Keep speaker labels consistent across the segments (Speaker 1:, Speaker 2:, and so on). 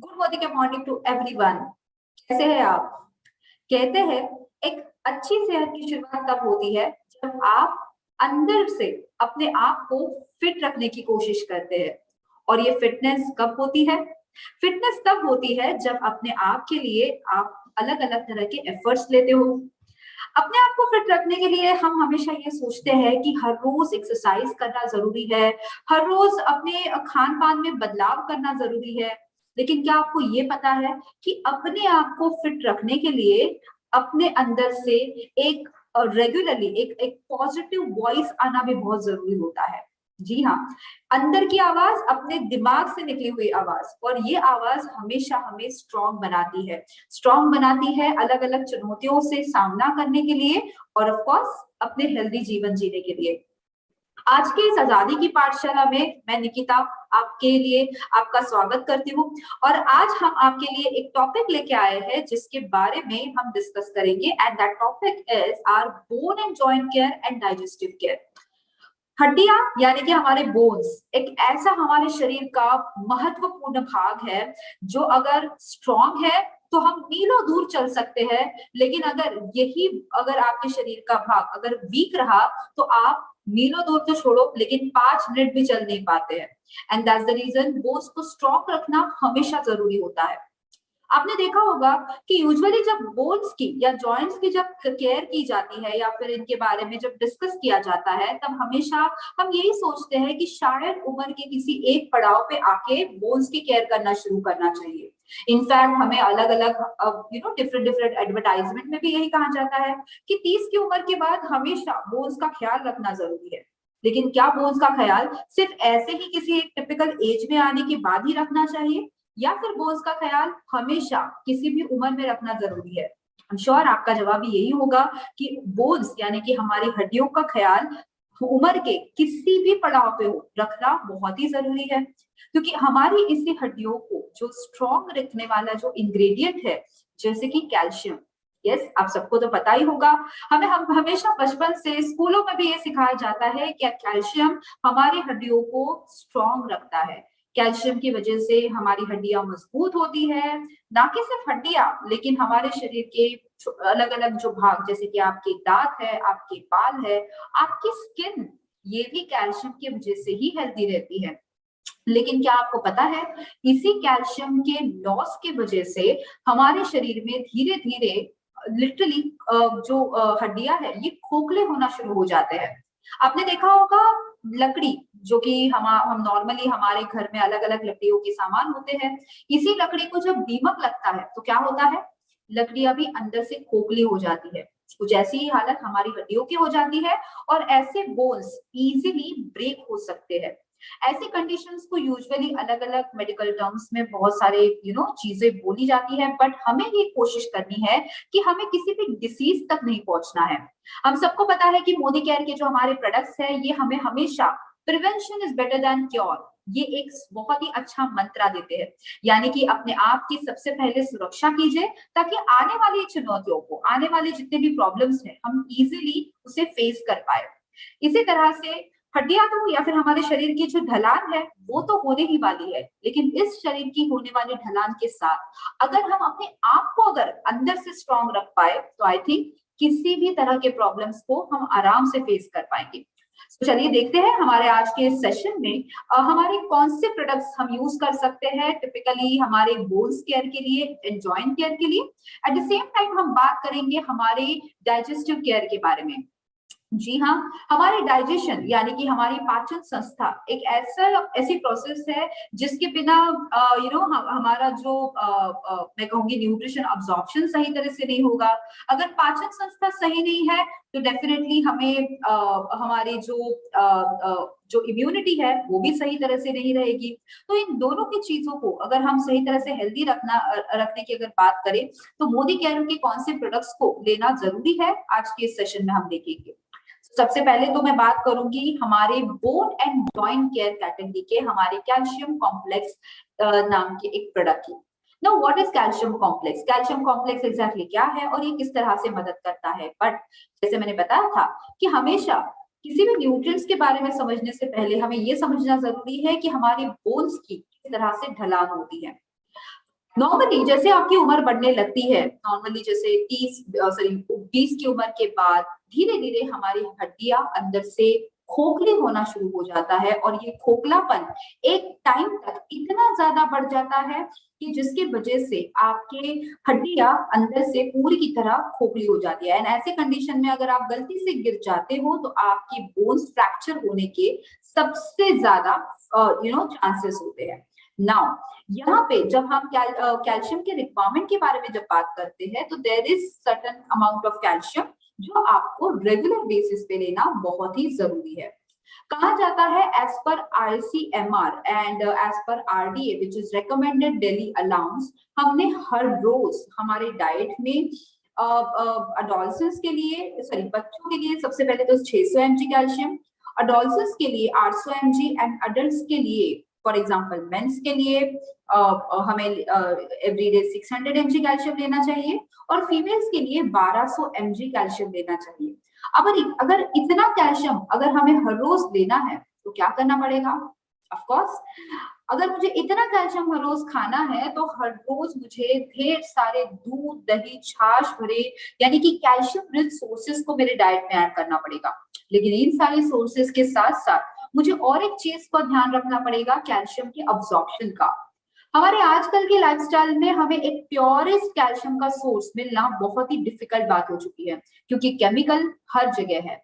Speaker 1: Good morning to everyone. कैसे हैं आप? कहते हैं एक अच्छी सेहत की शुरुआत तब होती है जब आप अंदर से अपने आप को फिट रखने की कोशिश करते हैं। और ये फिटनेस कब होती है? फिटनेस तब होती है जब अपने आप के लिए आप अलग अलग तरह के एफर्ट्स लेते हो। अपने आप को फिट रखने के लिए हम हमेशा ये सोचते हैं कि हर रोज एक्सरसाइज करना जरूरी है, हर रोज अपने खान पान में बदलाव करना जरूरी है। लेकिन क्या आपको ये पता है कि अपने आप को फिट रखने के लिए अपने अंदर से एक रेगुलरली एक पॉजिटिव वॉइस आना भी बहुत जरूरी होता है। जी हाँ, अंदर की आवाज, अपने दिमाग से निकली हुई आवाज, और ये आवाज हमेशा हमें स्ट्रॉन्ग बनाती है अलग अलग चुनौतियों से सामना करने के लिए, और ऑफ कोर्स अपने हेल्दी जीवन जीने के लिए। आज के इस आजादी की पाठशाला में मैं निकिता आपके लिए आपका स्वागत करती हूँ। और आज हम आपके लिए एक टॉपिक लेके आए हैं जिसके बारे में हम डिस्कस करेंगे, and that topic is our bone and joint care and digestive care. हड्डियां यानी कि हमारे बोन्स एक ऐसा हमारे शरीर का महत्वपूर्ण भाग है जो अगर स्ट्रॉन्ग है तो हम मीलों दूर चल सकते हैं। लेकिन अगर आपके शरीर का भाग अगर वीक रहा तो आप मीलों दूर तो छोड़ो, लेकिन 5 मिनट भी चल नहीं पाते हैं। And that's the reason bones को स्ट्रॉन्ग रखना हमेशा जरूरी होता है। आपने देखा होगा कि यूजुअली जब बोन्स की या जॉइंट्स की जब केयर की जाती है या फिर इनके बारे में जब डिस्कस किया जाता है, तब हमेशा हम यही सोचते हैं कि शायद उम्र के किसी एक पड़ाव पे आके बोन्स की केयर करना शुरू करना चाहिए। इनफैक्ट हमें अलग अलग डिफरेंट डिफरेंट एडवर्टाइजमेंट में भी यही कहा जाता है कि 30 की उम्र के बाद हमेशा बोन्स का ख्याल रखना जरूरी है। लेकिन क्या बोन्स का ख्याल सिर्फ ऐसे ही किसी एक टिपिकल एज में आने के बाद ही रखना चाहिए, या फिर बोन्स का ख्याल हमेशा किसी भी उम्र में रखना जरूरी है? I'm श्योर आपका जवाब यही होगा कि बोन्स यानी कि हमारी हड्डियों का ख्याल उम्र के किसी भी पड़ाव पे हो रखना बहुत ही जरूरी है। क्योंकि हमारी इसी हड्डियों को जो स्ट्रॉन्ग रखने वाला जो इंग्रेडिएंट है, जैसे कि कैल्शियम। यस, आप सबको तो पता ही होगा। हम हमेशा बचपन से स्कूलों में भी ये सिखाया जाता है कि कैल्शियम हमारी हड्डियों को स्ट्रॉन्ग रखता है। कैल्शियम की वजह से हमारी हड्डियां मजबूत होती है। ना कि सिर्फ हड्डियां, लेकिन हमारे शरीर के अलग अलग जो भाग, जैसे कि आपके दांत है, आपके बाल है, आपकी स्किन, ये भी कैल्शियम की वजह से ही हेल्दी रहती है। लेकिन क्या आपको पता है, इसी कैल्शियम के लॉस की वजह से हमारे शरीर में धीरे धीरे लिटरली जो हड्डियां है ये खोखले होना शुरू हो जाते हैं। आपने देखा होगा लकड़ी, जो कि हम नॉर्मली हमारे घर में अलग अलग लकड़ियों के सामान होते हैं, इसी लकड़ी को जब दीमक लगता है तो क्या होता है, लकड़ियां भी अंदर से खोखली हो जाती है। कुछ ऐसी ही हालत हमारी हड्डियों की हो जाती है, और ऐसे बोन्स इजीली ब्रेक हो सकते हैं। ऐसी कंडीशंस को यूजुअली अलग अलग मेडिकल टर्म्स में बहुत सारे चीजें बोली जाती है, बट हमें ये कोशिश करनी है कि हमें किसी भी डिसीज तक नहीं पहुंचना है। हम सबको पता है कि मोदी केयर के जो हमारे प्रोडक्ट्स है, ये हमें हमेशा prevention is better than cure, ये एक बहुत ही अच्छा मंत्रा देते हैं। यानी कि अपने आप की सबसे पहले सुरक्षा कीजिए, ताकि आने वाली चुनौतियों को, आने वाले जितने भी प्रॉब्लम्स हैं, हम इजीली उसे फेस कर पाए। इसी तरह से हड्डियां तो या फिर हमारे शरीर की जो ढलान है वो तो होने ही वाली है, लेकिन इस शरीर की होने वाली ढलान के साथ अगर हम अपने आप को अगर अंदर से स्ट्रांग रख पाए तो आई थिंक किसी भी तरह के प्रॉब्लम्स को हम आराम से फेस कर पाएंगे। तो चलिए देखते हैं हमारे आज के सेशन में हमारे कौन से प्रोडक्ट्स हम यूज कर सकते हैं टिपिकली हमारे बोन्स केयर के लिए एंड जॉइंट केयर के लिए। एट द सेम टाइम हम बात करेंगे हमारे डाइजेस्टिव केयर के बारे में। जी हाँ, हमारे डाइजेशन यानी कि हमारी पाचन संस्था एक ऐसी प्रोसेस है जिसके बिना हमारा जो मैं कहूंगी न्यूट्रिशन अब्जॉर्प्शन सही तरह से नहीं होगा। अगर पाचन संस्था सही नहीं है तो डेफिनेटली हमें हमारी जो इम्यूनिटी है वो भी सही तरह से नहीं रहेगी। तो इन दोनों की चीजों को अगर हम सही तरह से हेल्दी रखने की अगर बात करें तो मोदी केयर के कौन से प्रोडक्ट्स को लेना जरूरी है, आज के इस सेशन में हम देखेंगे। सबसे पहले तो मैं बात करूंगी हमारे bone and joint care category के हमारे कैल्शियम कॉम्प्लेक्स नाम के एक प्रोडक्ट की। Now what is calcium complex? Calcium complex exactly क्या है और ये किस तरह से मदद करता है? बट जैसे मैंने बताया था कि हमेशा किसी भी न्यूट्रिएंट्स के बारे में समझने से पहले हमें ये समझना जरूरी है कि हमारे बोन्स की किस तरह से ढलान होती है। नॉर्मली जैसे आपकी उम्र बढ़ने लगती है, नॉर्मली जैसे 20 की उम्र के बाद धीरे धीरे हमारी हड्डियां अंदर से खोखली होना शुरू हो जाता है, और ये खोखलापन एक टाइम तक इतना ज्यादा बढ़ जाता है कि जिसकी वजह से आपके हड्डियां अंदर से पूरी की तरह खोखली हो जाती है। एंड ऐसे कंडीशन में अगर आप गलती से गिर जाते हो तो आपकी बोन्स फ्रैक्चर होने के सबसे ज्यादा चांसेस होते हैं। नाउ यहाँ पे जब हम कैल्शियम के रिक्वायरमेंट के बारे में जब बात करते हैं, तो there is certain amount of calcium जो आपको रेगुलर बेसिस पे लेना बहुत ही जरूरी है। कहा जाता है as per ICMR and as per RDA which is recommended daily allowance, हमने हर रोज हमारे डाइट में अडोलसेंस के लिए, सॉरी बच्चों के लिए सबसे पहले तो 600 mg कैल्शियम, अडोलसेंस के लिए 800 mg, एंड अडल्ट के लिए फॉर एग्जाम्पल मेंस के लिए हमें एवरीडे 600 mg कैल्शियम लेना चाहिए, और फीमेल्स के लिए 1200 mg कैल्शियम लेना चाहिए। अब अगर इतना कैल्शियम अगर हमें हर रोज लेना है तो क्या करना पड़ेगा? ऑफ कोर्स, अगर मुझे इतना कैल्शियम हर रोज खाना है तो हर रोज मुझे ढेर सारे दूध, दही, छाछ भरे यानी कि कैल्शियम रिच सोर्सेस को मेरे डाइट में ऐड करना पड़ेगा। लेकिन इन सारे सोर्सेस के साथ साथ मुझे और एक चीज का ध्यान रखना पड़ेगा, कैल्शियम के अब्जॉर्प्शन का। हमारे आजकल के लाइफस्टाइल में हमें एक प्योरेस्ट कैल्शियम का सोर्स मिलना बहुत ही डिफिकल्ट बात हो चुकी है, क्योंकि केमिकल हर जगह है।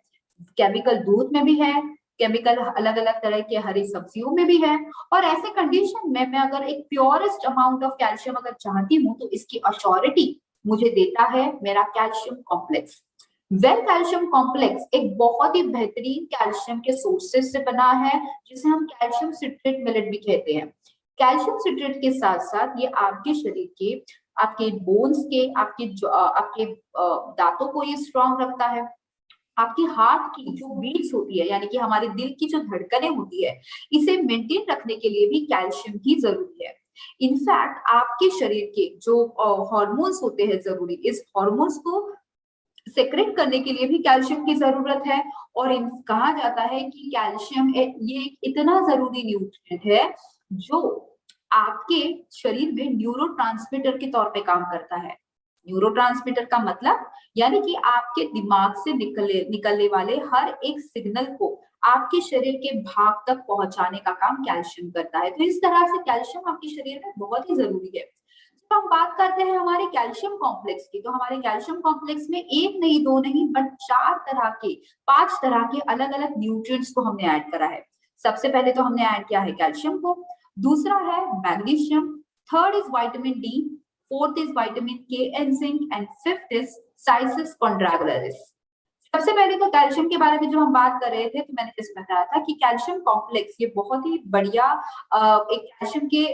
Speaker 1: केमिकल दूध में भी है, केमिकल अलग अलग तरह के हरी सब्जियों में भी है, और ऐसे कंडीशन में मैं अगर एक प्योरेस्ट अमाउंट ऑफ कैल्शियम अगर चाहती हूँ तो इसकी अश्योरिटी मुझे देता है मेरा calcium complex. Well calcium complex एक बहुत ही बेहतरीन कैल्शियम के सोर्सेस से बना है, जिसे हम कैल्शियम सिट्रेट मिलेट भी कहते हैं। कैल्शियम सिट्रेट के साथ साथ ये आपके शरीर के, आपके बोन्स के, आपके दांतों को ये स्ट्रांग रखता है। आपकी हार्ट की जो बीट्स होती है, यानी कि हमारे दिल की जो धड़कनें होती है, इसे मेंटेन रखने के लिए भी कैल्शियम की जरूरी है। इनफैक्ट आपके शरीर के जो हॉर्मोन्स होते हैं जरूरी, इस हॉर्मोन्स को सेक्रेट करने के लिए भी कैल्शियम की जरूरत है। और कहा जाता है कि कैल्शियम ये एक इतना जरूरी न्यूट्रिएंट है जो आपके शरीर में न्यूरोट्रांसमीटर के तौर पे काम करता है। न्यूरोट्रांसमीटर का मतलब यानी कि आपके दिमाग से निकलने वाले हर एक सिग्नल को आपके शरीर के भाग तक पहुंचाने का काम कैल्शियम करता है। तो इस तरह से कैल्शियम आपके शरीर में बहुत ही जरूरी है। जब हम बात करते हैं हमारे कैल्शियम कॉम्प्लेक्स की, तो हमारे कैल्शियम कॉम्प्लेक्स में एक नहीं, दो नहीं, बट 5 तरह के अलग अलग न्यूट्रिएंट्स को हमने ऐड करा है। सबसे पहले तो हमने ऐड किया है कैल्शियम को, दूसरा है magnesium, third is vitamin D, fourth is vitamin K and zinc, and fifth is cissus quadrangularis. सबसे पहले तो कैल्शियम के बारे में जो हम बात कर रहे थे, तो मैंने जैसे बताया था कि कैल्शियम कॉम्प्लेक्स ये बहुत ही बढ़िया एक कैल्शियम के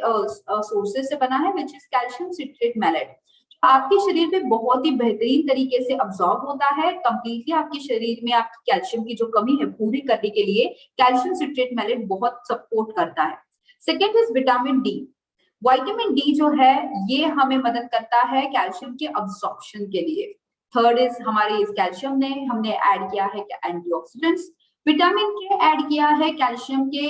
Speaker 1: सोर्सेज से बना है, which is calcium citrate malate. आपके शरीर में बहुत ही बेहतरीन तरीके से अब्सॉर्ब होता है कंप्लीटली। आपके शरीर में आपकी कैल्शियम की जो कमी है पूरी करने के लिए कैल्शियम सिट्रेट मैलेट बहुत सपोर्ट करता है। Second is vitamin D. Vitamin D जो है ये हमें मदद करता है कैल्शियम के अब्सॉर्प्शन के लिए। थर्ड इज हमारे इस कैल्शियम ने हमने ऐड किया है एंटीऑक्सीडेंट्स। विटामिन के ऐड किया है कैल्शियम के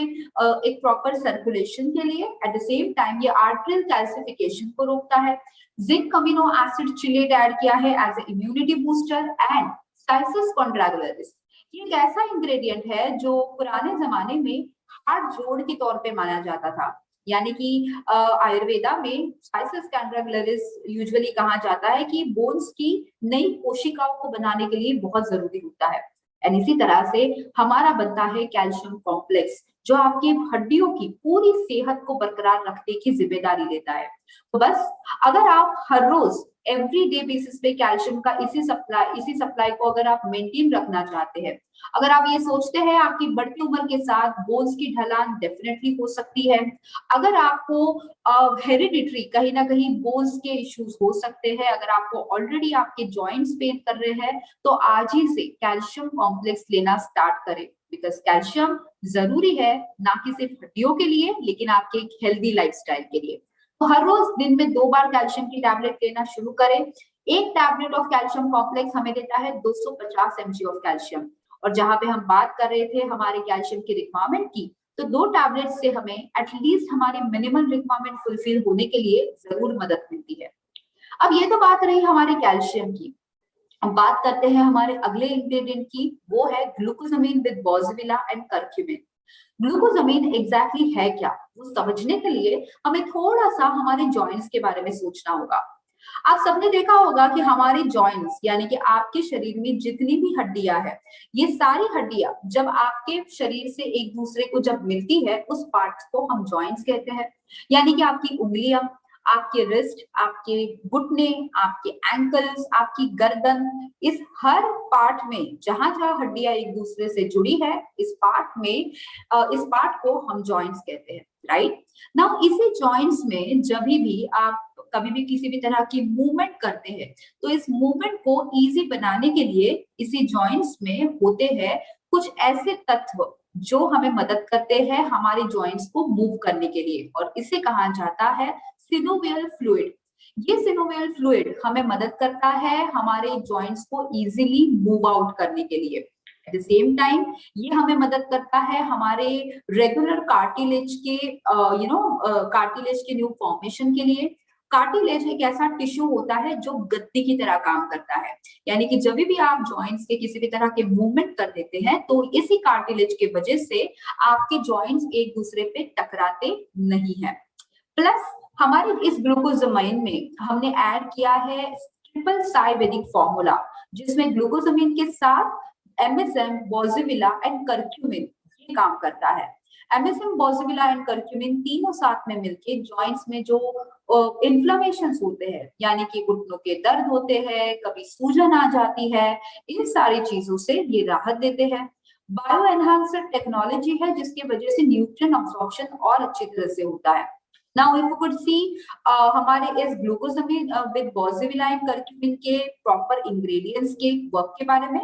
Speaker 1: एक प्रॉपर सर्कुलेशन के लिए। एट द सेम टाइम ये आर्टरियल कैल्सिफिकेशन को रोकता है। Zinc amino acid chelate add किया है as a immunity booster. And cissus quadrangularis ये एक ऐसा इंग्रेडिएंट है जो पुराने जमाने में हार्ट जोड़ के तौर पे माना जाता था। यानी कि आयुर्वेदा में साइसिस कॉन्ड्रागुलरिस यूजुअली कहा जाता है कि बोन्स की नई कोशिकाओं को बनाने के लिए बहुत जरूरी होता है। एंड इसी तरह से हमारा बनता है कैल्शियम कॉम्प्लेक्स, जो आपकी हड्डियों की पूरी सेहत को बरकरार रखने की जिम्मेदारी लेता है। तो बस अगर आप हर रोज एवरी डे बेसिस पे कैल्शियम का इसी सप्लाई को अगर आप मेंटेन रखना चाहते हैं, अगर आप ये सोचते हैं आपकी बढ़ती उम्र के साथ बोन्स की ढलान डेफिनेटली हो सकती है, अगर आपको हेरिडिटरी कहीं ना कहीं बोन्स के इश्यूज हो सकते हैं, अगर आपको ऑलरेडी आपके जॉइंट्स पेन कर रहे हैं, तो आज ही से कैल्शियम कॉम्प्लेक्स लेना स्टार्ट करें। बिकॉज कैल्शियम जरूरी है ना कि सिर्फ हड्डियों के लिए, लेकिन आपके एक हेल्दी लाइफस्टाइल के लिए। तो हर रोज दिन में 2 बार कैल्शियम की टैबलेट लेना शुरू करें। एक टैबलेट ऑफ कैल्शियम कॉम्प्लेक्स हमें देता है 250 mg ऑफ कैल्शियम। और जहां पे हम बात कर रहे थे हमारे कैल्शियम की रिक्वायरमेंट की, तो 2 टैबलेट से हमें एटलीस्ट हमारे मिनिमल रिक्वायरमेंट फुलफिल होने के लिए जरूर मदद मिलती है। अब ये तो बात रही हमारे कैल्शियम की। अब बात करते हैं हमारे अगले इंग्रेडिएंट की, वो है glucosamine with बॉर्जिविला and curcumin. Glucosamine exactly है क्या, वो समझने के लिए हमें थोड़ा सा हमारे जॉइंट्स के बारे में सोचना होगा। आप सबने देखा होगा कि हमारे जॉइंट्स यानी कि आपके शरीर में जितनी भी हड्डियां हैं, ये सारी हड्डियां जब आपके शरीर से एक दूसरे को जब मिलती है, उस पार्ट को हम जॉइंट्स कहते हैं। यानी कि आपकी उंगलियां, आपके रिस्ट, आपके घुटने, आपके एंकल्स, आपकी गर्दन, इस हर पार्ट में जहां जहां हड्डियां एक दूसरे से जुड़ी है, इस पार्ट में इस पार्ट को हम जॉइंट्स कहते हैं, राइट। नाउ इसी जॉइंट्स में जब भी आप कभी भी किसी भी तरह की मूवमेंट करते हैं, तो इस मूवमेंट को इजी बनाने के लिए इसी जॉइंट्स में होते हैं कुछ ऐसे तत्व जो हमें मदद करते हैं हमारे जॉइंट्स को मूव करने के लिए, और इसे कहा जाता है सिनोवियल फ्लूइड। ये सिनोवियल फ्लूइड हमें मदद करता है हमारे जॉइंट्स को इजीली मूव आउट करने के लिए। एट द सेम टाइम ये हमें मदद करता है हमारे रेगुलर कार्टिलेज के कार्टिलेज के न्यू फॉर्मेशन के लिए। कार्टिलेज एक ऐसा टिश्यू होता है जो गद्दी की तरह काम करता है, यानी कि जब भी आप जॉइंट्स के किसी भी तरह के मूवमेंट कर देते हैं, तो इसी कार्टिलेज के वजह से आपके जॉइंट्स एक दूसरे पे टकराते नहीं है। प्लस हमारे इस ग्लूकोजामाइन में हमने ऐड किया है ट्रिपल साइवेदिक फॉर्मूला, जिसमें ग्लूकोजामिन के साथ एमएसएम, बॉर्जिविला एंड करक्यूमिन ये काम करता है। एमएसएम, बॉर्जिविला एंड करक्यूमिन तीनों साथ में मिलके जॉइंट्स में जो इन्फ्लेमेशंस होते हैं, यानी कि घुटनों के दर्द होते हैं, कभी सूजन आ जाती है, इन सारी चीजों से ये राहत देते हैं। बायो एनहांसर टेक्नोलॉजी है जिसकी वजह से न्यूट्रिएंट अब्सॉर्प्शन और अच्छी तरह से होता है। Now, if you could see हमारे इस ग्लूकोजामिन विद बॉर्जिविला एंड करक्यूमिन के प्रॉपर इंग्रेडिएंट्स के वर्क के बारे में,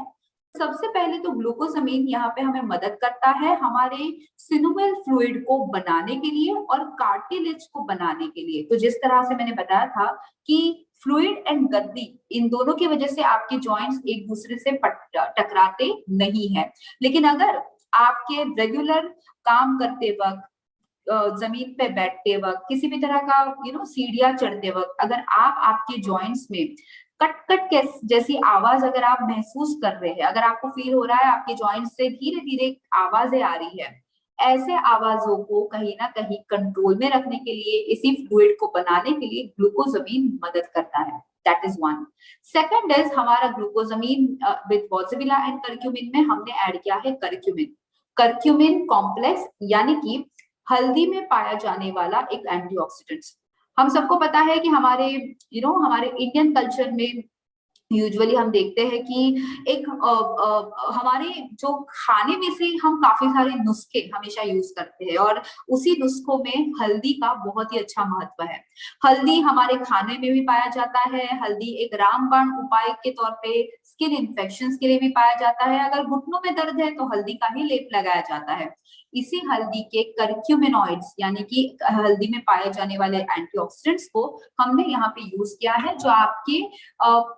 Speaker 1: सबसे पहले तो ग्लूकोजामिन यहाँ पे हमें मदद करता है हमारे सिनोवियल फ्लूइड को बनाने के लिए और कार्टिलेज को बनाने के लिए। तो जिस तरह से मैंने बताया था कि फ्लूइड एंड गद्दी, इन दोनों की वजह से आपके जॉइंट्स एक दूसरे से टकराते नहीं है। लेकिन अगर आपके रेगुलर काम करते वक्त, जमीन पे बैठते वक्त, किसी भी तरह का सीढ़ियां चढ़ते वक्त, अगर आप आपके जॉइंट्स में कट कट जैसी आवाज अगर आप महसूस कर रहे हैं, अगर आपको फील हो रहा है आपके जॉइंट्स से धीरे धीरे आवाजें आ रही है, ऐसे आवाजों को कहीं ना कहीं कंट्रोल में रखने के लिए, इसी फ्लूइड को बनाने के लिए ग्लूकोजामिन मदद करता है। That is one. Second is हमारा ग्लूकोजामिन विद बॉर्जिविला एंड करक्यूमिन में हमने ऐड किया है करक्यूमिन। करक्यूमिन कॉम्प्लेक्स यानी कि हल्दी में पाया जाने वाला एक एंटीऑक्सीडेंट। हम सबको पता है कि हमारे हमारे इंडियन कल्चर में यूजुअली हम देखते हैं कि एक हमारे जो खाने में से हम काफी सारे नुस्खे हमेशा यूज करते हैं, और उसी नुस्खों में हल्दी का बहुत ही अच्छा महत्व है। हल्दी हमारे खाने में भी पाया जाता है। हल्दी एक रामबाण उपाय के तौर पे स्किन इन्फेक्शंस के लिए भी पाया जाता है। अगर घुटनों में दर्द है तो हल्दी का ही लेप लगाया जाता है। इसी हल्दी के करक्यूमिनॉइड्स यानी कि हल्दी में पाए जाने वाले एंटीऑक्सीडेंट्स को हमने यहाँ पे यूज किया है, जो आपके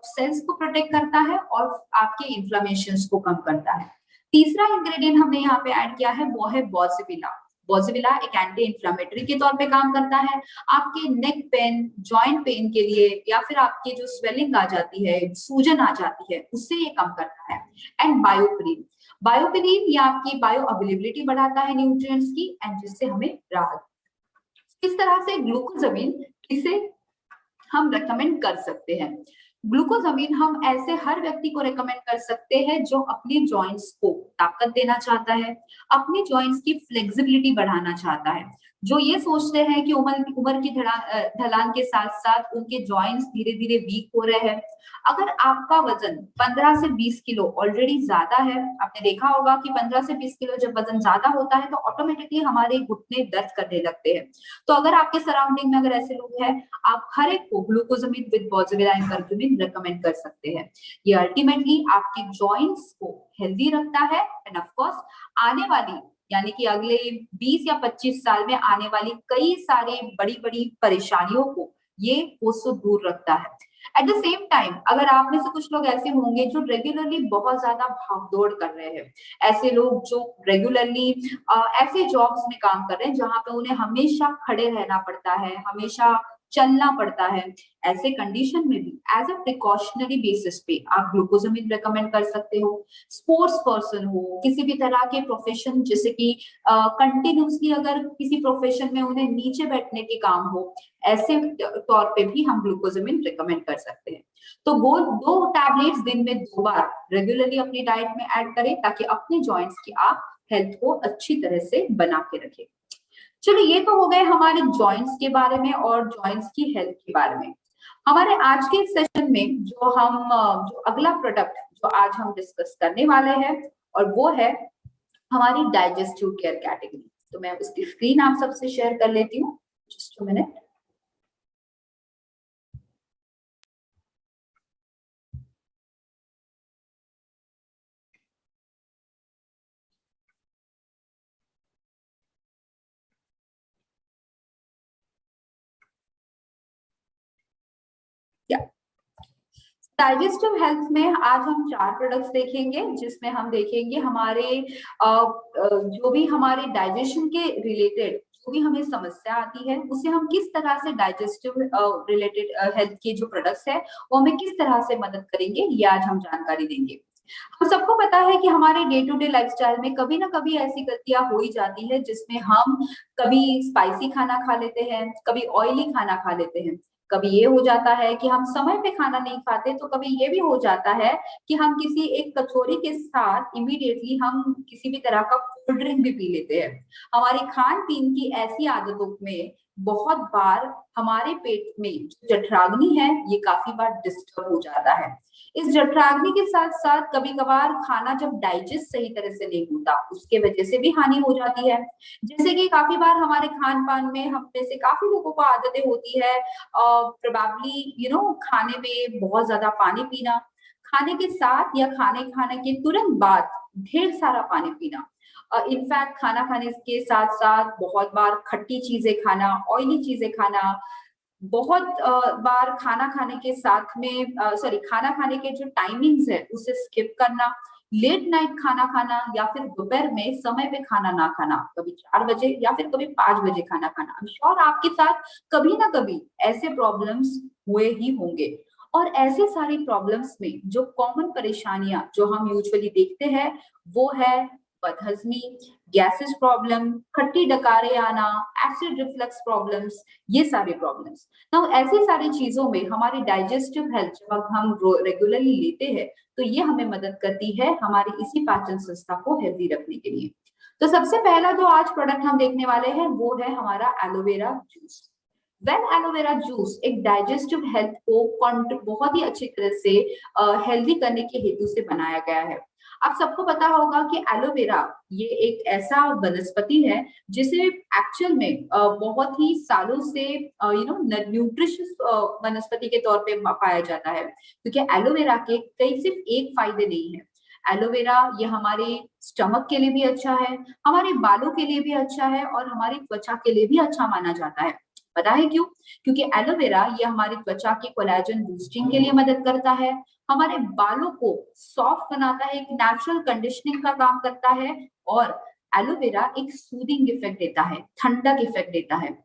Speaker 1: सेल्स को प्रोटेक्ट करता है और आपके इन्फ्लेमेशंस को कम करता है। तीसरा इंग्रेडिएंट हमने यहाँ पे ऐड किया है वो है बॉर्जिविला। बॉर्जिविला एक एंटी इन्फ्लेमेटरी के तौर पे काम करता है। आपके नेक पेन, जॉइंट पेन के लिए, या फिर आपके जो स्वेलिंग आ जाती है, सूजन आ जाती है, उससे ये कम करता है। एंड बायोपिरिन, बायोपिरिन ये आपकी बायो अवेलेबिलिटी बढ़ाता है न्यूट्रिएंट्स की, एंड जिससे हमें राहत। इस तरह से ग्लूकोजामिन इसे हम रेकमेंड कर सकते हैं। ग्लूकोजामिन हम ऐसे हर व्यक्ति को रेकमेंड कर सकते हैं जो अपने जॉइंट्स को ताकत देना चाहता है, अपने जॉइंट्स की फ्लेक्सिबिलिटी बढ़ाना चाहता है, जो ये सोचते हैं कि उम्र की ढलान के साथ साथ उनके जॉइंट्स धीरे धीरे वीक हो रहे हैं। अगर आपका वजन 15 से 20 किलो ऑलरेडी ज्यादा है, आपने देखा होगा कि 15 से 20 किलो जब वजन ज्यादा होता है तो ऑटोमेटिकली हमारे घुटने दर्द करने लगते हैं। तो अगर आपके सराउंडिंग में अगर ऐसे लोग हैं, आप हर एक को glucosamine with बॉर्जिविला and curcumin recommend कर सकते हैं। ये अल्टीमेटली आपके जॉइंट्स को हेल्दी रखता है, एंड ऑफ कोर्स आने वाली यानी कि अगले 20 या 25 साल में आने वाली कई सारे बड़ी बड़ी परेशानियों को ये कोसों दूर रखता है। एट द सेम टाइम अगर आप में से कुछ लोग ऐसे होंगे जो रेगुलरली बहुत ज्यादा भागदौड़ कर रहे हैं, ऐसे लोग जो रेगुलरली ऐसे जॉब्स में काम कर रहे हैं जहां पे उन्हें हमेशा खड़े रहना पड़ता है, हमेशा चलना पड़ता है, ऐसे कंडीशन में भी एज अ प्रिकॉशनरी बेसिस पे आप ग्लूकोजामिन रेकमेंड कर सकते हो। स्पोर्ट्स पर्सन हो, किसी भी तरह के प्रोफेशन, जैसे कि कंटिन्यूसली अगर किसी प्रोफेशन में उन्हें नीचे बैठने के काम हो, ऐसे तौर पे भी हम ग्लूकोजामिन रिकमेंड कर सकते हैं। तो वो 2 टैबलेट्स दिन में 2 बार रेगुलरली अपनी डाइट में ऐड करें ताकि अपने जॉइंट्स की आप हेल्थ को अच्छी तरह से बना के रखें। चलो ये तो हो गए हमारे जॉइंट्स के बारे में और जॉइंट्स की हेल्थ के बारे में। हमारे आज के सेशन में जो अगला प्रोडक्ट जो आज हम डिस्कस करने वाले हैं और वो है हमारी डाइजेस्टिव केयर कैटेगरी। तो मैं उसकी स्क्रीन आप सबसे शेयर कर लेती हूँ, just a minute. Digestive health में आज हम 4 प्रोडक्ट्स देखेंगे, जिसमें हम देखेंगे हमारे जो भी हमारे डाइजेशन के रिलेटेड जो भी हमें समस्या आती है उसे हम किस तरह से डाइजेस्टिव रिलेटेड हेल्थ के जो प्रोडक्ट्स है वो हमें किस तरह से मदद करेंगे, ये आज हम जानकारी देंगे। हम सबको पता है कि हमारे डे टू डे लाइफस्टाइल में कभी ना कभी ऐसी गलतियां हो ही जाती है जिसमें हम कभी स्पाइसी खाना खा लेते हैं, कभी ऑयली खाना खा लेते हैं, कभी ये हो जाता है कि हम समय पे खाना नहीं खाते, तो कभी ये भी हो जाता है कि हम किसी एक कचौरी के साथ इमीडिएटली हम किसी भी तरह का कोल्ड ड्रिंक भी पी लेते हैं। हमारी खान पीन की ऐसी आदतों में बहुत बार हमारे पेट में जो जठराग्नि है ये काफी बार डिस्टर्ब हो जाता है। इस जठराग्नि के साथ साथ कभी कभार खाना जब डाइजेस्ट सही तरह से नहीं होता उसके वजह से भी हानि हो जाती है। जैसे कि काफी बार हमारे खान पान में हम में से काफी लोगों को आदतें होती है प्रोबेबली खाने में बहुत ज्यादा पानी पीना, खाने के साथ या खाने के तुरंत बाद ढेर सारा पानी पीना, इनफैक्ट खाना खाने के साथ साथ बहुत बार खट्टी चीजें खाना, ऑयली चीजें खाना, बहुत बार खाना खाने के साथ में सॉरी खाना खाने के जो टाइमिंग्स है उसे स्किप करना, लेट नाइट खाना खाना या फिर दोपहर में समय पे खाना ना खाना, कभी 4 बजे या फिर कभी 5 बजे खाना खाना। आई एम श्योर आपके साथ कभी ना कभी ऐसे प्रॉब्लम्स हुए ही होंगे। और ऐसे सारी प्रॉब्लम्स में जो कॉमन परेशानियां जो हम यूजुअली देखते हैं वो है बदहजमी, गैसेस प्रॉब्लम, खट्टी डकारे आना, एसिड रिफ्लक्स प्रॉब्लम्स, ये सारे प्रॉब्लम्स। ना ऐसी सारी चीजों में हमारी डाइजेस्टिव हेल्थ जब हम रेगुलरली लेते हैं तो ये हमें मदद करती है हमारी इसी पाचन संस्था को हेल्दी रखने के लिए। तो सबसे पहला जो आज प्रोडक्ट हम देखने वाले हैं वो है हमारा एलोवेरा जूस। एलोवेरा जूस एक डाइजेस्टिव हेल्थ को बहुत ही अच्छी तरह से हेल्दी करने के हेतु से बनाया गया है। आप सबको पता होगा कि एलोवेरा ये एक ऐसा वनस्पति है जिसे एक्चुअल में बहुत ही सालों से न्यूट्रिशियस वनस्पति के तौर पे पाया जाता है, क्योंकि एलोवेरा के कई सिर्फ एक फायदे नहीं है। एलोवेरा ये हमारे स्टमक के लिए भी अच्छा है, हमारे बालों के लिए भी अच्छा है और हमारी त्वचा के लिए भी अच्छा माना जाता है। पता है क्यों? क्योंकि एलोवेरा ये हमारी त्वचा के कोलेजन बूस्टिंग के लिए मदद करता है, हमारे बालों को सॉफ्ट बनाता है, एक नेचुरल कंडीशनिंग का काम करता है, और एलोवेरा एक सूदिंग इफेक्ट देता है, ठंडक इफेक्ट देता है।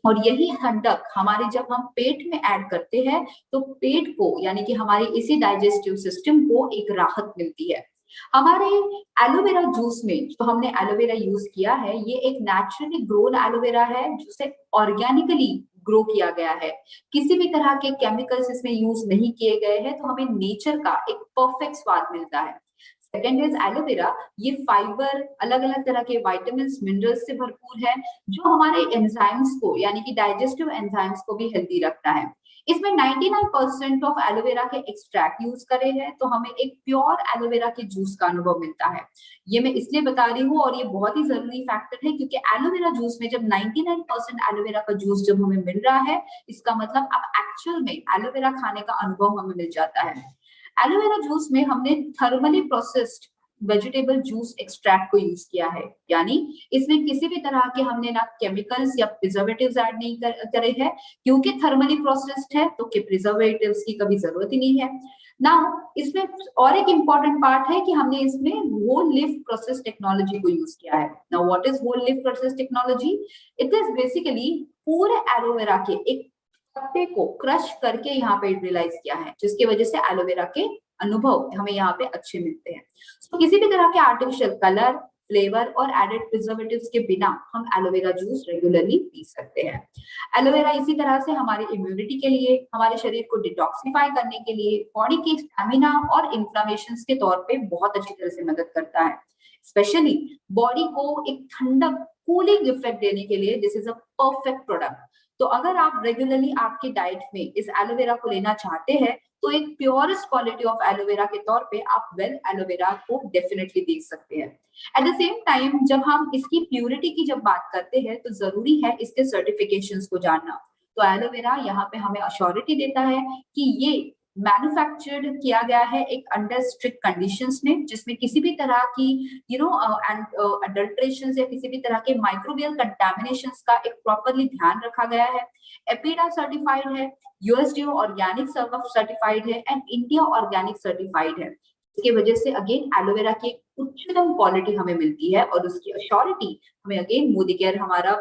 Speaker 1: और यही ठंडक हमारे जब हम पेट में ऐड करते हैं तो पेट को यानी कि हमारे इसी डाइजेस्टिव सिस्टम को एक राहत मिलती है। हमारे एलोवेरा जूस में जो हमने एलोवेरा यूज किया है ये एक नेचुरली ग्रोन एलोवेरा है जिसे ऑर्गेनिकली ग्रो किया गया है, किसी भी तरह के केमिकल्स इसमें यूज नहीं किए गए हैं, तो हमें नेचर का एक परफेक्ट स्वाद मिलता है। सेकेंड इज एलोवेरा, ये फाइबर, अलग अलग तरह के विटामिन मिनरल्स से भरपूर है जो हमारे एंजाइम्स को यानी कि डाइजेस्टिव एंजाइम्स को भी हेल्दी रखता है। इसमें 99% ऑफ एलोवेरा के एक्सट्रैक्ट यूज करे हैं तो हमें एक प्योर एलोवेरा के जूस का अनुभव मिलता है। ये मैं इसलिए बता रही हूँ और ये बहुत ही जरूरी फैक्टर है क्योंकि एलोवेरा जूस में जब 99% एलोवेरा का जूस जब हमें मिल रहा है इसका मतलब अब एक्चुअल में एलोवेरा खाने का अनुभव हमें मिल जाता है। एलोवेरा जूस में हमने thermally processed vegetable juice extract को यूज किया है, यानी इसमें किसी भी तरह के हमने ना केमिकल्स या प्रिजर्वेटिव्स ऐड नहीं करे हैं, क्योंकि थर्मली प्रोसेस्ड है तो कि प्रिजर्वेटिव्स की कभी जरूरत ही नहीं है। नाउ इसमें और एक इंपॉर्टेंट पार्ट है कि हमने इसमें होल लीफ प्रोसेस टेक्नोलॉजी को यूज किया है। Now what is whole leaf process technology? It is basically पूरे एलोवेरा के एक पत्ते को क्रश करके यहाँ पे रियलाइज किया है, जिसकी वजह से एलोवेरा के अनुभव हमें यहाँ पे अच्छे मिलते हैं। तो किसी भी तरह के आर्टिफिशियल कलर, फ्लेवर और एडेड प्रिजर्वेटिव्स के बिना हम एलोवेरा जूस रेगुलरली पी सकते हैं। एलोवेरा इसी तरह से हमारी इम्यूनिटी के लिए, हमारे शरीर को डिटॉक्सिफाई करने के लिए, बॉडी के स्टैमिना और इन्फ्लामेशन के तौर पे बहुत अच्छी तरह से मदद करता है। स्पेशली बॉडी को एक ठंडक, कूलिंग इफेक्ट देने के लिए this is a perfect product. तो अगर आप रेगुलरली आपकी डाइट में इस एलोवेरा को लेना चाहते हैं तो एक प्योरेस्ट क्वालिटी ऑफ एलोवेरा के तौर पे आप वेल एलोवेरा को डेफिनेटली देख सकते हैं। एट द सेम टाइम जब हम इसकी प्यूरिटी की जब बात करते हैं तो जरूरी है इसके सर्टिफिकेशंस को जानना। तो एलोवेरा यहाँ पे हमें अश्योरिटी देता है कि ये मैन्युफैक्चर्ड किया गया है एक अंडर स्ट्रिक्ट कंडीशंस में, जिसमें किसी भी तरह की अडल्ट्रेशन या किसी भी तरह के माइक्रोबियल कंटामिनेशंस का एक प्रॉपरली ध्यान रखा गया है। एपीडा सर्टिफाइड है, यूएसडीओ ऑर्गेनिक सर्टिफाइड है एंड इंडिया ऑर्गेनिक सर्टिफाइड है। इसकी वजह से अगेन एलोवेरा की उच्चतम क्वालिटी हमें मिलती है और उसकी अश्योरिटी हमें अगेन मोदी केयर हमारा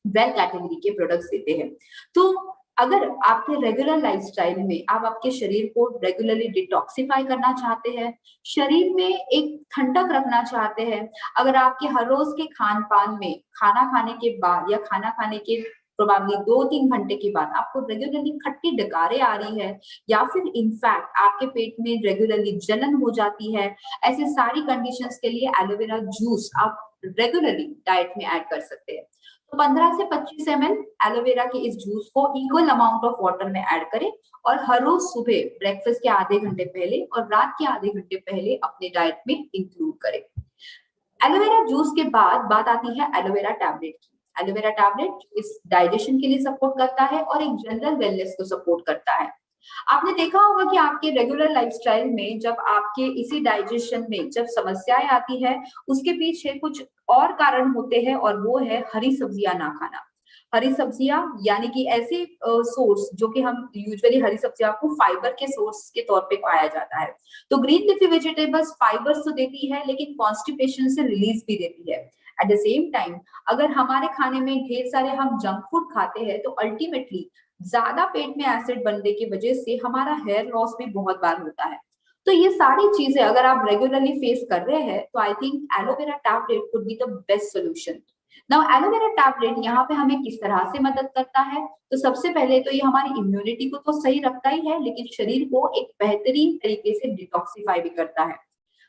Speaker 1: वेल कैटेगरी के प्रोडक्ट्स देते हैं। तो अगर आपके रेगुलर लाइफस्टाइल में आप आपके शरीर को रेगुलरली डिटॉक्सिफाई करना चाहते हैं, शरीर में एक ठंडक रखना चाहते हैं, अगर आपके हर रोज के खान पान में खाना खाने के बाद या खाना खाने के प्रोबेबली 2-3 घंटे के बाद आपको रेगुलरली खट्टी डकारें आ रही है या फिर इनफैक्ट आपके पेट में रेगुलरली जलन हो जाती है, ऐसे सारी कंडीशंस के लिए एलोवेरा जूस आप रेगुलरली डाइट में ऐड कर सकते हैं। तो 15 से 25 ml एलोवेरा के इस जूस को इक्वल अमाउंट ऑफ वाटर में ऐड करें और हर रोज सुबह ब्रेकफास्ट के आधे घंटे पहले और रात के आधे घंटे पहले अपने डाइट में इंक्लूड करें। एलोवेरा जूस के बाद बात आती है एलोवेरा टैबलेट की। एलोवेरा टैबलेट इस डाइजेशन के लिए सपोर्ट करता है और एक जनरल वेलनेस को सपोर्ट करता है। आपने देखा होगा कि आपके रेगुलर लाइफस्टाइल में जब आपके इसी डाइजेशन में जब समस्याएं आती है, उसके पीछे कुछ और कारण होते हैं और वो है हरी सब्जियां ना खाना। हरी सब्जियां यानी कि ऐसे सोर्स जो कि हम यूजुअली हरी सब्जियां को फाइबर के सोर्स के तौर पे पाया जाता है। तो ग्रीन लीफी वेजिटेबल्स फाइबर तो देती है लेकिन कॉन्स्टिपेशन से रिलीज भी देती है। एट द सेम टाइम अगर हमारे खाने में ढेर सारे हम जंक फूड खाते हैं तो अल्टीमेटली ज्यादा पेट में एसिड बनने की वजह से हमारा हेयर लॉस भी बहुत बार होता है। तो ये सारी चीजें अगर आप रेगुलरली फेस कर रहे हैं तो I think aloe vera tablet could be the best solution. Now aloe vera tablet यहाँ पे हमें किस तरह से मदद करता है? तो सबसे पहले तो ये हमारी इम्यूनिटी को तो सही रखता ही है लेकिन शरीर को एक बेहतरीन तरीके से डिटॉक्सिफाई भी करता है।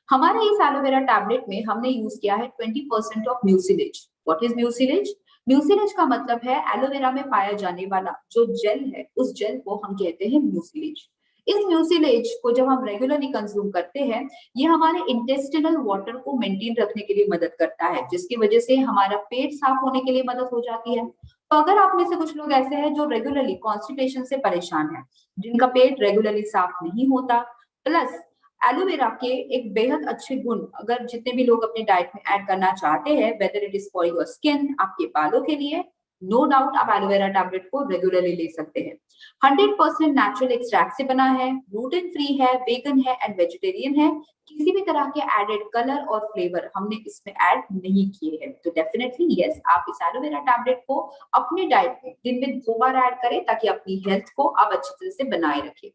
Speaker 1: हमारे इस एलोवेरा टैबलेट में हमने यूज किया है 20% of mucilage. What is mucilage? Mucilage का मतलब है एलोवेरा में पाया जाने वाला जो जेल है, उस जेल को हम कहते हैं म्यूसिलेज। इस म्यूसिलेज को जब हम रेगुलरली कंज्यूम करते हैं, ये हमारे इंटेस्टिनल वाटर को मेंटेन रखने के लिए मदद करता है, जिसकी वजह से हमारा पेट साफ होने के लिए मदद हो जाती है। तो अगर आप में से कुछ लोग ऐसे हैं जो रेगुलरली कॉन्स्टिपेशन से परेशान है, जिनका पेट रेगुलरली साफ नहीं होता, प्लस एलोवेरा के एक बेहद अच्छे गुण अगर जितने भी लोग अपने डाइट में ऐड करना चाहते हैं, whether it is for your skin, आपके बालों के लिए, नो डाउट आप एलोवेरा टैबलेट को रेगुलरली ले सकते हैं। 100% नेचुरल एक्सट्रैक्ट से बना है, ग्लूटेन फ्री है, वेगन है एंड वेजिटेरियन है। किसी भी तरह के एडेड कलर और फ्लेवर हमने इसमें ऐड नहीं किए हैं। तो डेफिनेटली यस, आप इस एलोवेरा टैबलेट को अपने डाइट में दिन में 2 बार ऐड करें ताकि अपनी हेल्थ को आप अच्छी तरह से बनाए रखें।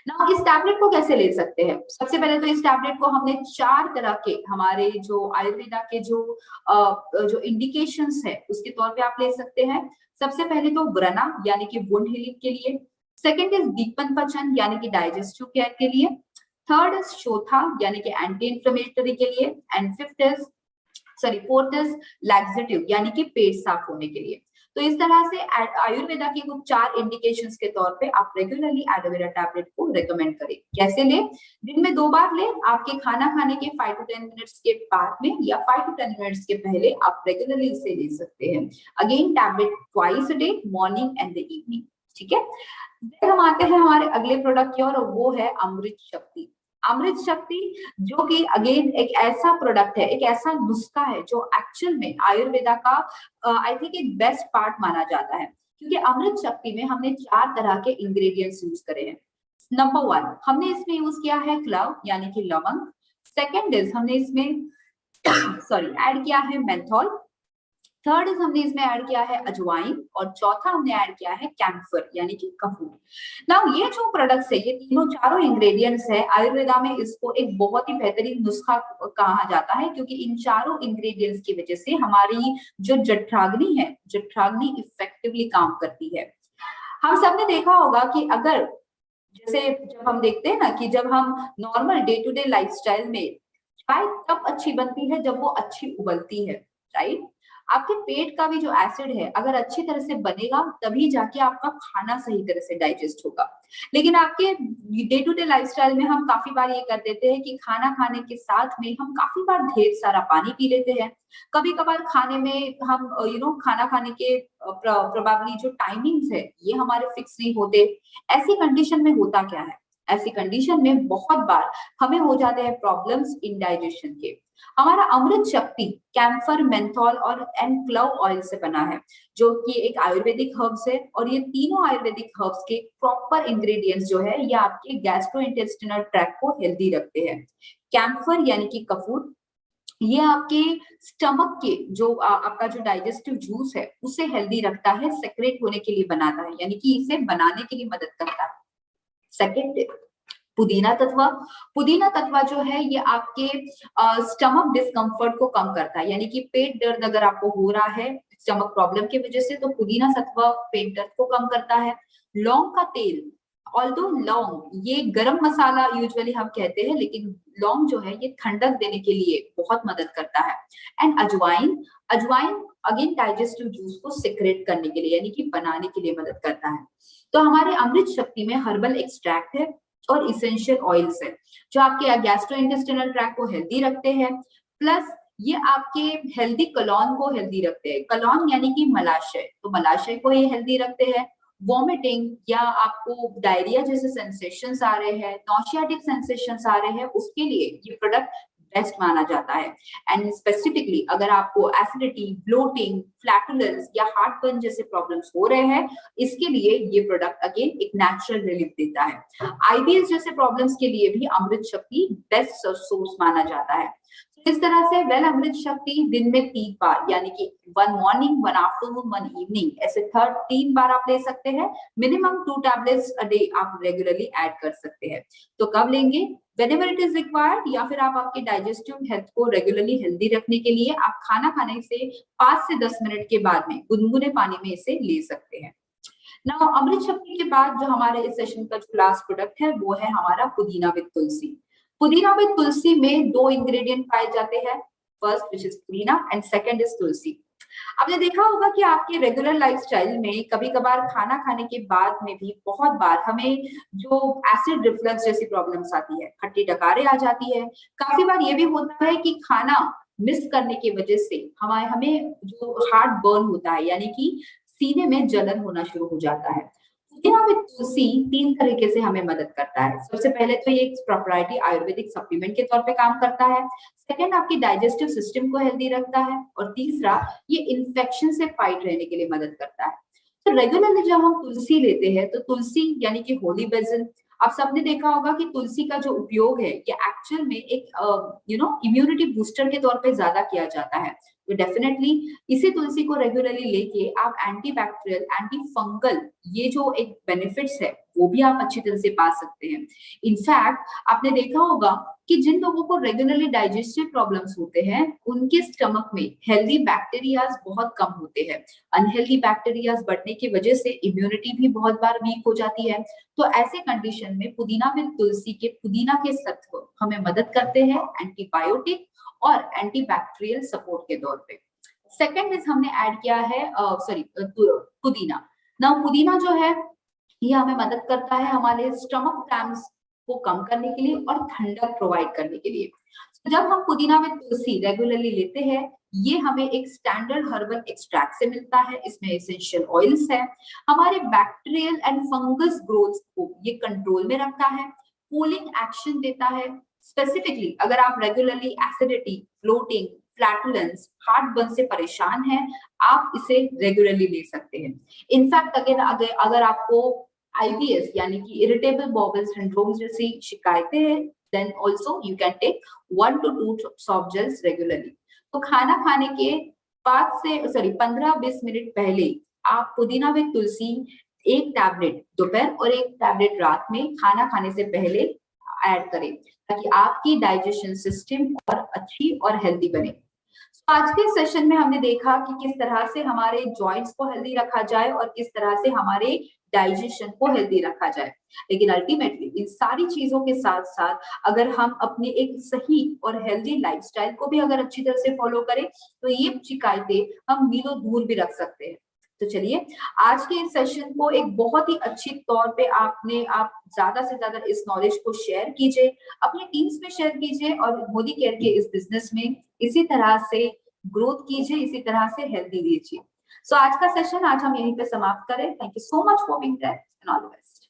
Speaker 1: ना इस टैबलेट को कैसे ले सकते हैं? सबसे पहले तो इस टैबलेट को हमने 4 तरह के हमारे जो आयुर्वेदा के जो इंडिकेशंस है उसके तौर पे आप ले सकते हैं। सबसे पहले तो व्रणा यानी कि वुंड हीलिंग के लिए, सेकंड इज दीपन पचन यानी कि डाइजेस्टिव केयर के लिए, थर्ड इज शोथा यानी कि एंटी इंफ्लेमेटरी के लिए एंड फोर्थ इज लैक्सेटिव यानी कि पेट साफ होने के लिए। तो इस तरह से आयुर्वेदा के कुछ 4 इंडिकेशंस के तौर पे आप रेगुलरली एलोवेरा टैबलेट को रेकमेंड करें। कैसे ले? दिन में 2 बार ले, आपके खाना खाने के 5 to 10 मिनट्स के बाद में या 5 to 10 मिनट्स के पहले आप रेगुलरली इसे ले सकते हैं। Again tablet twice a day, morning and the evening. ठीक है, हम आते हैं हमारे अगले प्रोडक्ट की और वो है अमृत शक्ति। अमृत शक्ति जो कि अगेन एक ऐसा प्रोडक्ट है, एक ऐसा नुस्खा है जो एक्चुअल में आयुर्वेदा का आई थिंक एक बेस्ट पार्ट माना जाता है, क्योंकि अमृत शक्ति में हमने 4 तरह के इंग्रेडिएंट्स यूज करे हैं। नंबर 1 हमने इसमें यूज किया है क्लव यानी कि लवंग। सेकेंड इज हमने इसमें सॉरी ऐड किया है मेंथॉल। थर्ड इज हमने इसमें ऐड किया है अजवाइन, और चौथा हमने ऐड किया है कैम्फर यानी कि कपूर। नाउ ये जो प्रोडक्ट्स है, ये तीनों चारों इंग्रेडिएंट्स है, आयुर्वेदा में इसको एक बहुत ही बेहतरीन नुस्खा कहा जाता है, क्योंकि इन चारों इंग्रेडिएंट्स की वजह से हमारी जो जठराग्नि है, जठराग्नि इफेक्टिवली काम करती है। हम सबने देखा होगा कि अगर जैसे जब हम देखते हैं ना कि जब हम normal day to day lifestyle में चाय तब अच्छी बनती है जब वो अच्छी उबलती है, राइट। आपके पेट का भी जो एसिड है अगर अच्छी तरह से बनेगा तभी जाके आपका खाना सही तरह से डाइजेस्ट होगा। लेकिन आपके डे टू डे लाइफस्टाइल में हम काफी बार ये कर देते हैं कि खाना खाने के साथ में हम काफी बार ढेर सारा पानी पी लेते हैं। कभी कभार खाने में हम खाना खाने के प्रोबेबली जो टाइमिंग्स है ये हमारे फिक्स नहीं होते। ऐसी कंडीशन में होता क्या है, ऐसी कंडीशन में बहुत बार हमें हो जाते हैं प्रॉब्लम्स इंडाइजेशन के। हमारा अमृत शक्ति कैम्फर, मेंथॉल और एंड क्लव ऑयल से बना है, जो कि एक आयुर्वेदिक हर्ब्स है, और ये तीनों आयुर्वेदिक हर्ब्स के प्रॉपर इंग्रेडिएंट्स जो है ये आपके गैस्ट्रोइंटेस्टिनल ट्रैक्ट को हेल्दी रखते हैं। कैम्फर यानी कि कपूर, ये आपके स्टमक के जो आपका जो डाइजेस्टिव जूस है उसे हेल्दी रखता है, सेक्रेट होने के लिए बनाता है, यानी कि इसे बनाने के लिए मदद करता है। सेकेंड पुदीना तत्व। पुदीना तत्व जो है ये आपके स्टमक डिस्कम्फर्ट को कम करता है, यानी कि पेट दर्द अगर आपको हो रहा है स्टमक प्रॉब्लम की वजह से, तो पुदीना तत्व पेट दर्द को कम करता है। लौंग का तेल, ऑल्दो लौंग ये गरम मसाला यूजुअली हम कहते हैं, लेकिन लौंग जो है ये ठंडक देने के लिए बहुत मदद करता है। एंड अजवाइन, अजवाइन अगेन डाइजेस्टिव जूस को सिक्रेट करने के लिए यानी कि बनाने के लिए मदद करता है। तो हमारे अमृत शक्ति में हर्बल एक्सट्रैक्ट है और इसेंशियल ऑयल्स है जो आपके गैस्ट्रोइंटेस्टिनल ट्रैक्ट को हेल्दी रखते हैं, प्लस ये आपके हेल्दी कलॉन को हेल्दी रखते हैं। कलॉन यानी कि मलाशय, तो मलाशय को ये हेल्दी रखते हैं। वॉमिटिंग या आपको डायरिया जैसे सेंसेशंस आ रहे हैं, नॉशियाटिक सेंसेशंस आ रहे हैं, उसके लिए ये प्रोडक्ट बेस्ट माना जाता है। एंड स्पेसिफिकली अगर आपको एसिडिटी, ब्लोटिंग, फ्लैटुलेंस या हार्ट बर्न जैसे प्रॉब्लम्स हो रहे हैं, इसके लिए ये प्रोडक्ट अगेन एक नेचुरल रिलीफ देता है। आईबीएस जैसे प्रॉब्लम्स के लिए भी अमृत शक्ति बेस्ट सोर्स माना जाता है। इस तरह से वेल अमृत शक्ति दिन में 3 बार यानी कि 1 मॉर्निंग, 1 आफ्टरनून, 1 इवनिंग, ऐसे 3 बार आप ले सकते हैं। मिनिमम 2 टैबलेट्स अ डे आप रेगुलरली ऐड कर सकते हैं। तो कब लेंगे? व्हेनेवर इट इज रिक्वायर्ड, या फिर आप आपके डाइजेस्टिव हेल्थ को रेगुलरली हेल्दी रखने के लिए आप खाना खाने से 5 से 10 मिनट के बाद में गुनगुने पानी में इसे ले सकते हैं। नाउ अमृत शक्ति के बाद जो हमारे इस सेशन का जो लास्ट प्रोडक्ट है वो है हमारा पुदीना विद तुलसी। पुदीना विद तुलसी में 2 इंग्रेडिएंट पाए जाते हैं, फर्स्ट विच इज पुदीना एंड सेकंड इज तुलसी। आपने देखा होगा कि आपके रेगुलर लाइफस्टाइल में कभी कभार खाना खाने के बाद में भी बहुत बार हमें जो एसिड रिफ्लक्स जैसी प्रॉब्लम्स आती है, खट्टी डकारें आ जाती है। काफी बार ये भी होता है कि खाना मिस करने की वजह से हमें जो हार्ट बर्न होता है, यानी कि सीने में जलन होना शुरू हो जाता है। पुदीना विद तुलसी 3 तरीके से हमें मदद करता है। सबसे पहले तो ये एक प्रोप्राइटरी आयुर्वेदिक सप्लीमेंट के तौर पे काम करता है। सेकंड, आपकी डाइजेस्टिव सिस्टम को हेल्दी रखता है, और तीसरा, ये इन्फेक्शन से फाइट रहने के लिए मदद करता है। तो रेगुलरली जब हम तुलसी लेते हैं तो तुलसी यानी कि होली बेसिल, आप सबने देखा होगा कि तुलसी का जो उपयोग है ये एक्चुअल में एक इम्यूनिटी बूस्टर के तौर पे ज्यादा किया जाता है। तो डेफिनेटली इसी तुलसी को रेगुलरली लेके आप एंटी बैक्टीरियल, एंटी फंगल ये जो एक बेनिफिट्स है वो भी आप अच्छी तरह से पा सकते हैं। इनफैक्ट आपने देखा होगा कि जिन लोगों को रेगुलरली डाइजेस्टिव प्रॉब्लम्स होते हैं उनके स्टमक में हेल्दी बैक्टीरियाज बहुत कम होते हैं। अनहेल्दी बैक्टीरियाज बढ़ने की वजह से इम्यूनिटी भी बहुत बार वीक हो जाती है। तो ऐसे कंडीशन में पुदीना विद तुलसी के पुदीना के सत्व हमें मदद करते हैं एंटीबायोटिक और एंटीबैक्टीरियल सपोर्ट के तौर पे। सेकेंड इज हमने ऐड किया है पुदीना। ना पुदीना जो है ये हमें मदद करता है हमारे स्टमक क्रैम्प्स को कम करने के लिए और ठंडक प्रोवाइड करने के लिए। तो जब हम पुदीना विद तुलसी रेगुलरली लेते हैं, ये हमें एक स्टैंडर्ड हर्बल एक्सट्रैक्ट से मिलता है, इसमें एसेंशियल ऑयल्स है, हमारे बैक्टीरियल एंड फंगस ग्रोथ को ये कंट्रोल में रखता है, कूलिंग एक्शन देता है। स्पेसिफिकली अगर आप regularly acidity, bloating, flatulence, heartburn से परेशान हैं, आप इसे रेगुलरली ले सकते हैं। इनफैक्ट अगर आपको IBS यानी कि इरिटेबल बाउल सिंड्रोम जैसी शिकायतें हैं, then also you can take 1 to 2 soft gels regularly। तो खाना खाने के 15-20 मिनट पहले आप पुदीना व तुलसी एक टैबलेट दोपहर और एक टैबलेट रात में खाना खाने से पहले ऐड करें, ताकि आपकी डाइजेशन सिस्टम और अच्छी और हेल्दी बने। आज के सेशन में हमने देखा कि किस तरह से हमारे जॉइंट्स को हेल्दी रखा जाए और किस तरह से हमारे डाइजेशन को हेल्दी रखा जाए। लेकिन अल्टीमेटली इन सारी चीजों के साथ साथ अगर हम अपने एक सही और हेल्दी लाइफस्टाइल को भी अगर अच्छी तरह से फॉलो करें, तो ये शिकायतें हम मीलों दूर भी रख सकते हैं। तो चलिए आज के इस सेशन को एक बहुत ही अच्छी तौर पे आप ज्यादा से ज्यादा इस नॉलेज को शेयर कीजिए, अपने टीम्स में शेयर कीजिए और मोदी केयर के इस बिजनेस में इसी तरह से ग्रोथ कीजिए, इसी तरह से हेल्दी लीजिए। सो आज का सेशन आज हम यहीं पे समाप्त करें। Thank you so much for being there and all the best.